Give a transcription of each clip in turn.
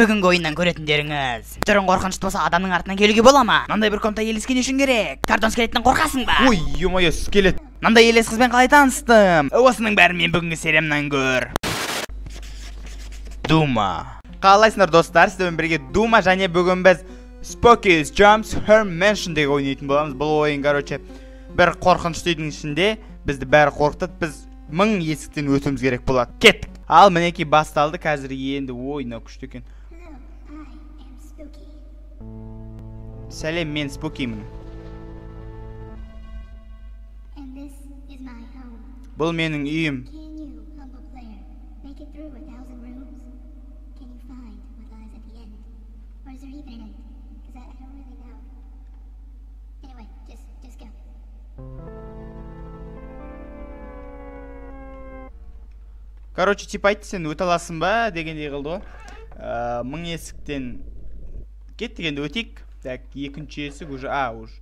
Бүгінгі ойыннан көретіндеріңіз. Түрің қорқынышты болса адамның артынан келуге бола ма? Мынандай бір комта елескен үшін керек. Картон скелеттен қорқасың ба? Ой, ё-моё, скелет. Мынандай елес қызбен қалай таныстым? Осының бәрін мен бүгінгі сериямнан көр. Дума. Қалайсыңдар достар, сіздермен бірге Дума және бүгін біз Spooky Jumps Her Mansion деген ойнайтын боламыз. Бұл ойын, короче, бір қорқынышты үйдің ішінде бізді бәрі қорқытады. Біз 1000 есіктен өтуіміз керек болады. Кеттік. Ал мінекей басталды, қазір енді ойна күшті екен. Сәлем, мен Спукимін. Бұл менің үйім. Короче, тип айтты, сен өте аласың ба дегендей қылды ғой. 1000 есіктен кет дегенде өтейік. Так, екінші есік уже, уже.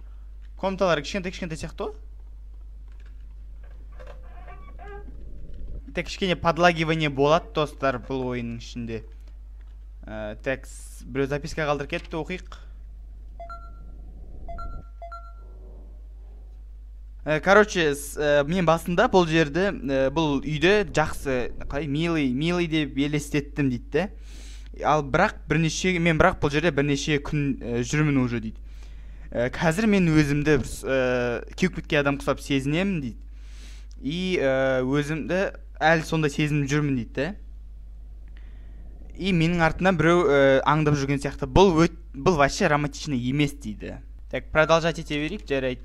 Комнаталар кішкентай сияқты ғой. Так, кішкене подлагивание болады, достар, бұл ойынның ішінде. Так, біреу записка қалдыр кетті, оқиық. Короче, мен басында бұл жерді, бұл үйді жақсы, милый деп елестеттім дейді. Ал бірақ бұл жерде бірнеше күн жүрмін уже дейді. Қазір мен өзімді кеуіп кеткен адам құсап сезінемін дейді. И өзімді әлі сонда сезініп жүрмін дейді. И менің артынан біреу аңдап жүрген сияқты. Бұл вообще романтичный емес дейді. Так, продолжать ете берейік, жарайды.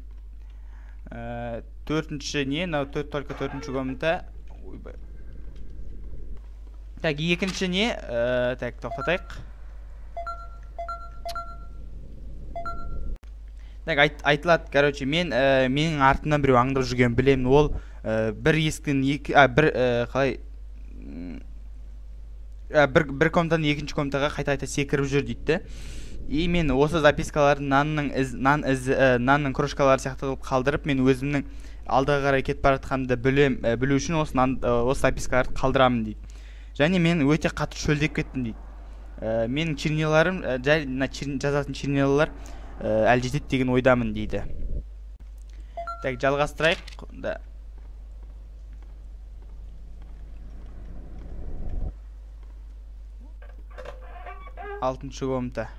Төртінші не? Только төртінші комната. Так, екінші не? Так, тоқтатайық. Так, айтылады, короче, менің артынан біреу аңдап жүрген білемін. Ол бір есіктен бір комнатадан екінші комнатаға қайта секіріп жүр дейді. И мен осы запискаларды нанның крошкалары сияқты қалдырып, мен өзімнің алдыға қарай кетіп бара жатқанымды білу үшін осы запискаларды қалдырамын дейді. Және мен өте қатты шөлдеп кеттім дейді. Менің чернилаларым, жазатын чернилалар әлі жетеді деген ойдамын дейді. Так, жалғастырайық. Алтыншы комната.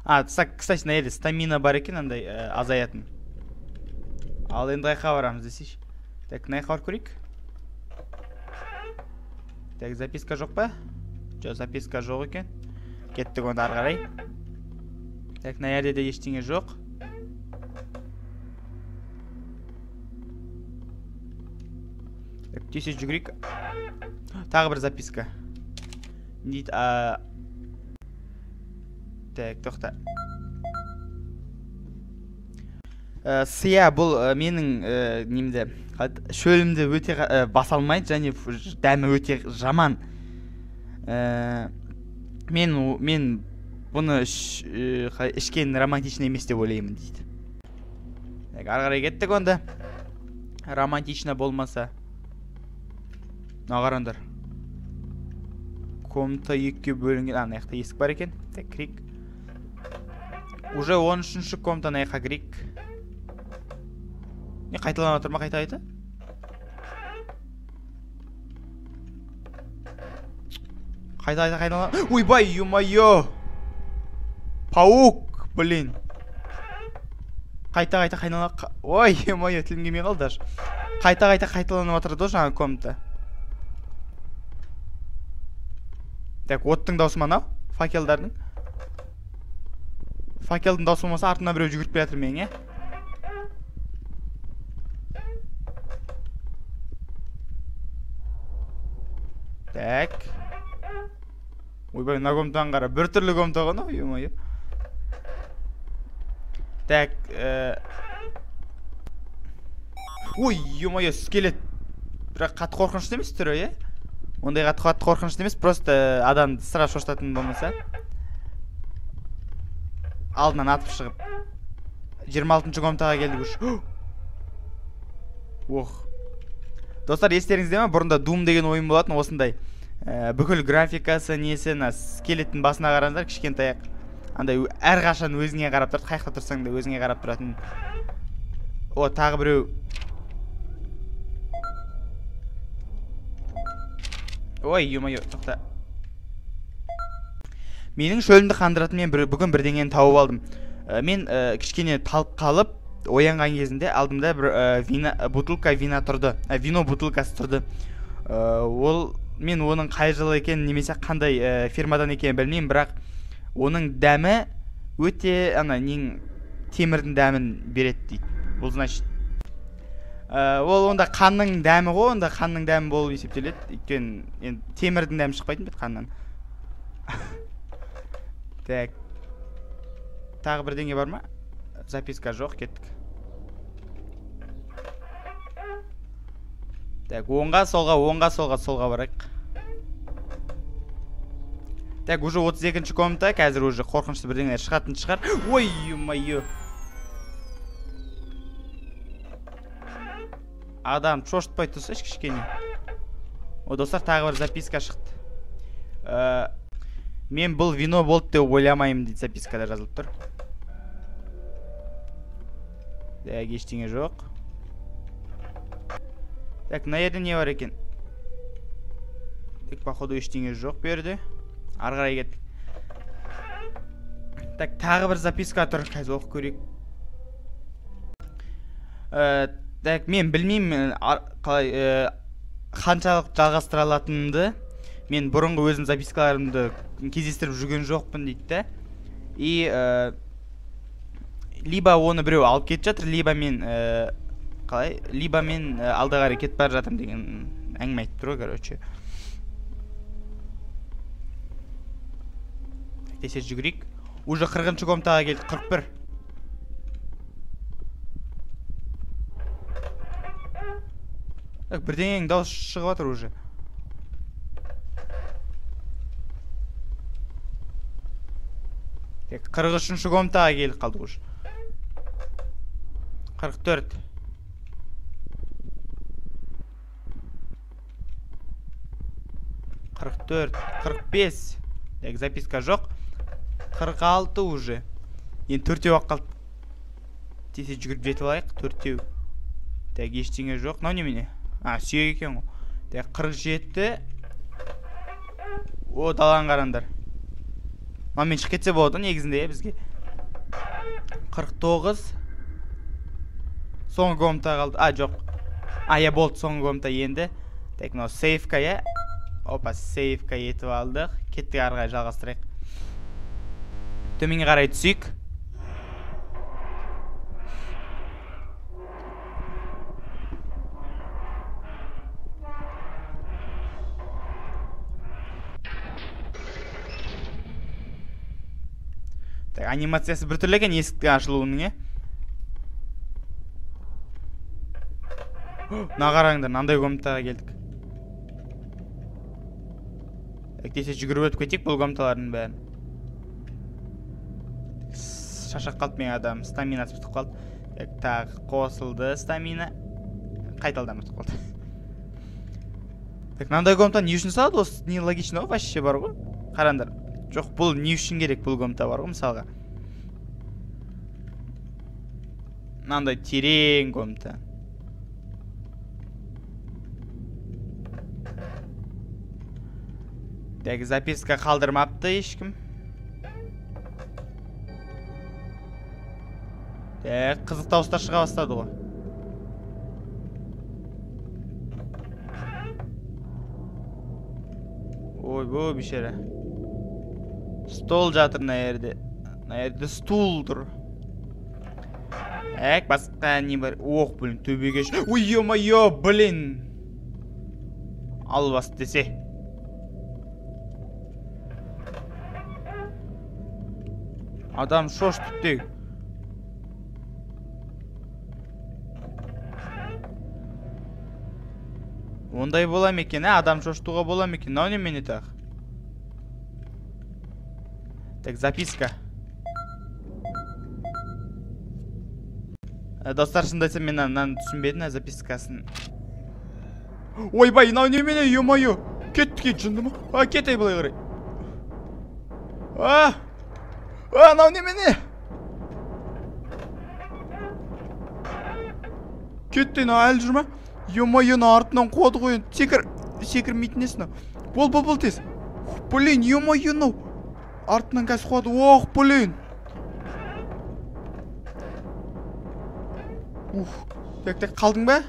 Кстати, на елі стамина бар екен, андай азаятын. Ал енді қайқа барамыз десейші. Так, найқа бар көрейік. Так, записка жоқ па? Жоқ, записка жоқ екен. Кеттік онда ары қарай. Так, на жерде де ештеңе жоқ. Так, тез жүгірейік. Тағы бір записка. Дейді, так, тоқта. Сия, бұл менің немді, шөлімді өте басалмайды, және дәмі өте жаман. Мен бұны ішкен романтичный емес деп ойлаймын дейді. Так, ары қарай кеттік онда. Романтична болмаса. Нағарандар. Комната екіге бөлінген. Аяқта есік бар екен. Так, кірейік. Уже 13-ші комнатаны аяққа кірейік. Не қайталанып отыр ма, қайта? Қайта. Ойбай, ё-моё! Паук, блин. Қайта қайналып. Ой, ё-моё, тілім келмей қалды даже. Қайталанып отырды жаңа комната. Так, оттың даусы мынау, факелдардың. Факелдің даусы болмаса артынан біреу жүгіріп келе жатыр менің, Так. Ойбай, мына комнатаны қара, бір түрлі комната ғой, ё-моё. Так, ой, ё-моё, скелет. Бірақ қатты қорқынышты емес түрі, Ондай қатты қорқынышты емес, просто адамды сразу шошытатын болмаса. Алдынан атып шығып 26-ші комнатаға келдік уж. Ох. Достар, естеріңізде ме? Бұрында Doom деген ойын болатын, осындай бүкіл графикасы несі скелеттің басына қараңдар, кішкентай андай әрқашан өзіңе қарап тұрады, қайықта тұрсаң да өзіңе қарап тұратын. О, тағы біреу. Ой, ё-моё, тоқта. Менің шөлімді қандыратын мен бүгін бірдеңені тауып алдым. Мен кішкене талып қалып, оянған кезінде алдымда бір бутылка вина тұрды. Вино бутылкасы тұрды. Мен оның қай жылы екенін немесе қандай фирмадан екенін білмеймін, бірақ оның дәмі өте темірдің дәмін береді дейді. Бұл значит ол онда қанның дәмі ғой, онда қанның дәмі болып есептеледі. Өйткені темірдің дәмі шықпайтын бет қаннан. Так. Тағы бірдеңе бар ма? Записка жоқ, кеттік. Так, оңға, солға барайық. Так, уже 32-ші комната, қазір уже қорқынышты бірдеңелер шығатын шығар. Ой, ё-моё. Адам шошытпай тұрса кішкене. О, достар, тағы бір записка шықты. Мен бұл вино болды деп ойламаймын дейді, запискада жазылып тұр. Так, ештеңе жоқ. Так, мына жерде не бар екен? Так, походу ештеңе жоқ берді. Ары қарай кеттік. Так, тағы бір записка тұр, қазір оқып көрейік. Так, мен білмеймін қалай қаншалық жалғастыра алатынымды. Мен бұрынғы өзім запискаларымды кездестіріп жүрген жоқпын дейді. И либо оны біреу алып кетіп жатыр, либо мен алда қарай кетіп бара жатырмын деген әңгіме айтып тұр ғой, короче. Десе жүгірейік. Уже 40-ші комнатаға келдік, 41. Бірдеңенің дауысы шығып жатыр уже. Так, 43-ші комнатаға келдік қалдық уже. 44. Қырық 45. Так, записка жоқ. 46 уже. Енді 4-еу ақ қалды. Тесе жүгіріп жетіп алайық, 4-еу. Так, ештеңе жоқ. Мынау немене? Сүйек екен ғой. Так, 47. О, далаға қараңдар. Мен шығып кетсе болады негізінде бізге. 49. Соңғы комната қалды. Жоқ. Я болды, соңғы комната енді. Так, мынау сейфка, я. Опа, сейфка етіп алдық. Кеттік, ары қарай жалғастырайық. Төменге қарай түсейік. Так, анимациясы бір түрлі екен, есіктің ашылуының, Мына қараңдар, мынандай комнатаға келдік. Десе жүгіріп өтіп кетейік бұл комнаталардың бәрін. Шашақ қалды мен адам, стаминасы бітіп қалды. Так, қосылды стамина. Қайталдан бітіп қалды. Так, мынандай комната не үшін салады? Осы не логично ғой, вообще бар ғой. Қараңдар. Жоқ, бұл не үшін керек бұл комната бар ғой, мысалға. Мынандай терең комната. Так, записка қалдырмапты ешкім. Так, қызық дауыстар шыға бастады ғой. Ой, бишара. Стол жатыр мына жерде. Мына жерде стул тұр. Так, басқа не бар? Оқ, блин, төбеге. Ой, ё-моё, блин. Ал басты десе. Адам шошты тек. Ондай бола ма екен, адам шоштуға бола ма екен? Мынау немене тақ? Так, записка. Достар, шынында мен мынаны түсінбедім, запискасын. Ойбай, мынау немене, ё-моё. Кетті жынды ма? Кетей былай қарай. Анау немене? Кетті, әлі жүр ма? Ё-моё, артынан қуады ғой. Секірмейтін несін. Бол тез. Блин, ё-моё, артынан қазір қуады. Ох, блин. Так, қалдың ба?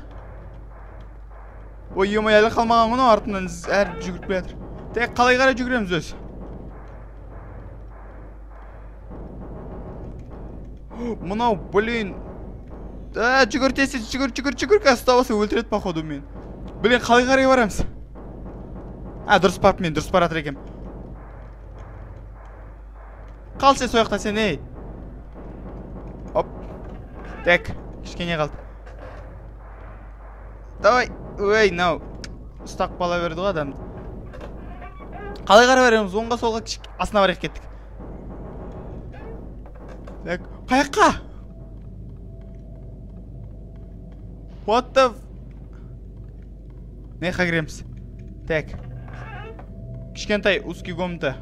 Ой, ё-моё, әлі қалмаған ғой, артынан әр жүгіріп келе жатыр. Так, қалай қарай жүгіреміз өзі? Мынау, блин. Жүгір тез, жүгір, қазір ұстабасы өлтіреді походу мен. Блин, қалай қарай барамыз? Дұрыс барып мен, дұрыс баратыр екем. Қал сен сояқта сен, ей. Оп. Так, кішкене қалды. Давай. Ой, нау. Ұстақ бала берді ғой адамды. Қалай қарай барамыз? Оңға солға астына барайық кеттік. Так, қаяққа? What the... Не қағыреміз? Так. Кішкентай узкий комната.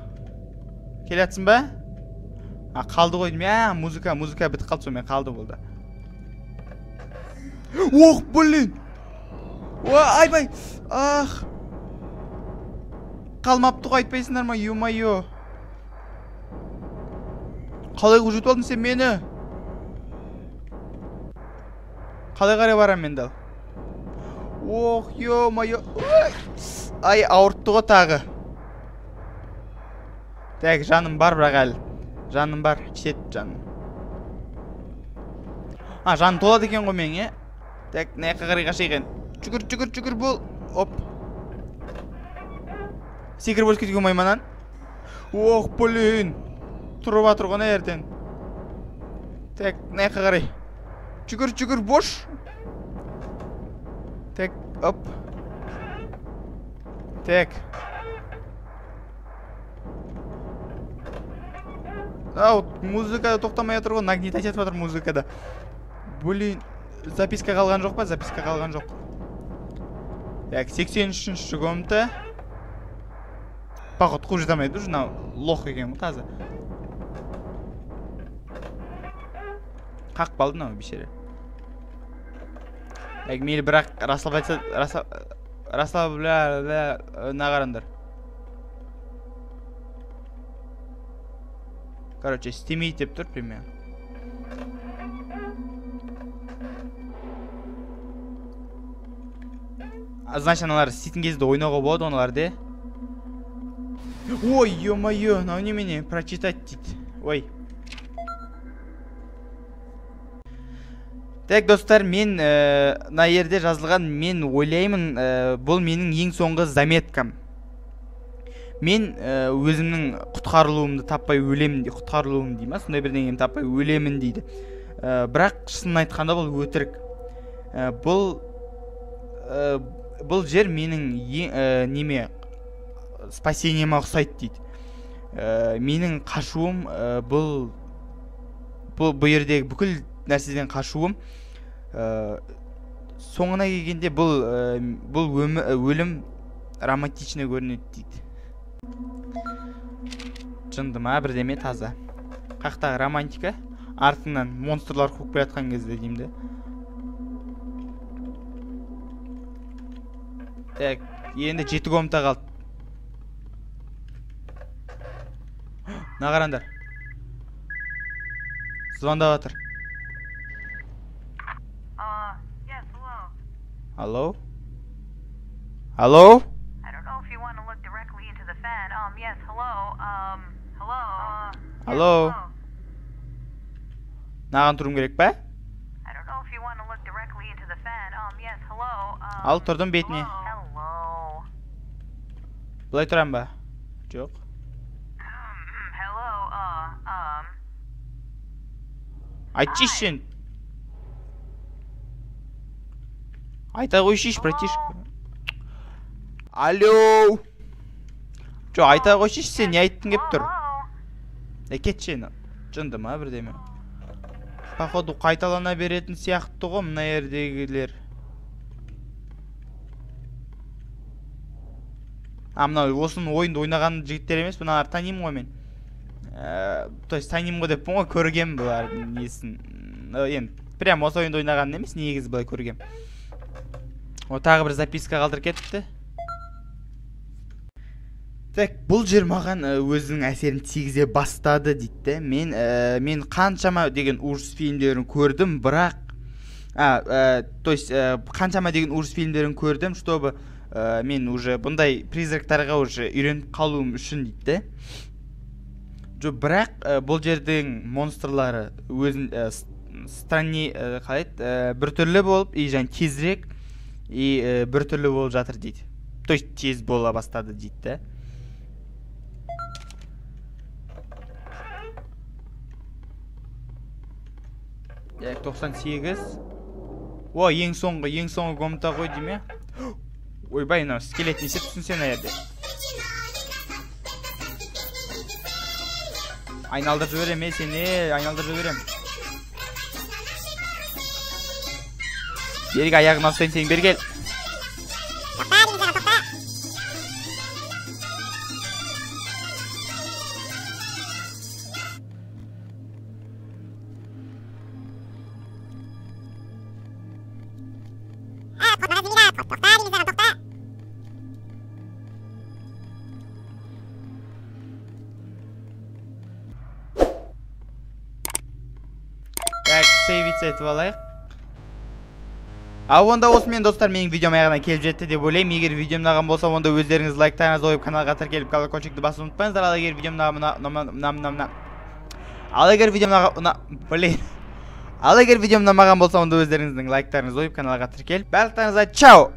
Келетсің ба? Қалды қойдым. Музыка бітіп қалды сонымен қалды болды. Ох, блин! Айбай! Қалмапты ғой, айтпайсыңдар ма? Ё-моё. Қалай құжет болдың сен мені? Қалай қарай барам мен дал? Ох, ё-моё. Ай, ауыртты ғой тағы. Так, жаным бар бірақ әлі. Жаным бар, шет жаным. Жаным толады екен ғой мен, Так, не қарай қашайған. Жүгір бол. Оп. Секір болып кеткен майманан. Ох, блин. Тұрып атыр ғой ерден. Так, не қарай. Жүгір, бош. Так, оп. Так. Музыкада тоқтамай атыр ғой, нагнетать етіп атыр музыкада. Блин, записка қалған жоқ па? Записка қалған жоқ. Так, 83-ші комната. Пақыт қуып жетамайды, жына лох екен ғой таза. Қақ балды нау бешері. Так, мейлі бірақ нағарандар. Короче, стимейт деп тұр, пример. Значит, аналар ситін кезді ойнауға болады оналар, де? Ой, ё-моё, нау немене, прочитать дейді. Ой. Так, достар, мен на ерде жазылған, мен ойлаймын, бұл менің ең соңғы заметкам. Мен өзімнің құтқарылуымды таппай өлемін дейді, құтқарылуым дейді ма, сондай бірдеңем таппай өлемін дейді. Бірақ шынын айтқанда бұл өтірік. Бұл жер менің неме спасениема ұқсайды дейді. Менің қашуым бұл жердегі бүкіл нәрседен қашуым соңына келгенде бұл өлім романтичный көрінеді дейді. Жынды ма бірдеме таза. Қақтағы романтика артыңнан монстрлар қуып келе жатқан кезде деймді. Так, енді 7 комната қалды. Нағарандар. Звондап жатыр. Hello? Hello? I don't know if you want to look directly into the fan. Yes, hello. Hello. Hello? Наған тұрым керек па? I don't know if you want to look directly into the fan. Yes, hello. Ал тұрдым бетіне. Hello. Бұлай тұрам ба? Жоқ. Hello. Айтшишін. Айта қойшиш, братишка. Алло. Жо, айта қойшиш, сен не айттың кеп тұр? Кетшен, жынды ма бірдеме? Походу қайталана беретін сияқты ғой мына жердегілер. мынау осының ойынды ойнаған жігіттер емес, мыналар танимын ғой мен. То есть танимын ғой деппін ғой, көргем бұлар несін. Енді прям осы ойынды ойнаған емес, негізі былай көргем. Тағы бір записка қалдырып кетіпті. Так, бұл жер маған өзінің әсерін тигізе бастады дейді. Мен қаншама деген ужас фильмдерін көрдім, бірақ то есть қаншама деген ужас фильмдерін көрдім, чтобы мен уже бұндай призрактарға уже үйреніп қалуым үшін дейді. Бірақ бұл жердің монстрлары өзін бір түрлі болып, және тезірек бір түрлі болып жатыр дейді. То есть тез бола бастады дейді. 98. О, ең соңғы комната ғой дейме? Ойбай, мынау скелет не істеп сен жерде? Айналдырып жіберем, сені айналдырып жіберем. Берік аяғымнан ұстайын, сен бері кел. Так, сейвиц етіп алайық. Онда осымен достар, менің видеом аяғына келіп жетті деп ойлаймын. Егер видеом ұнаған болса, онда өздеріңіз лайктарыңызды қойып каналға тіркеліп колокольчикті басуды ұмытпаңыздар. Ал егер видеом ұнамаған болса, онда өздеріңіздің лайктарыңызды қойып каналға тіркеліп барлықтарыңызға чао!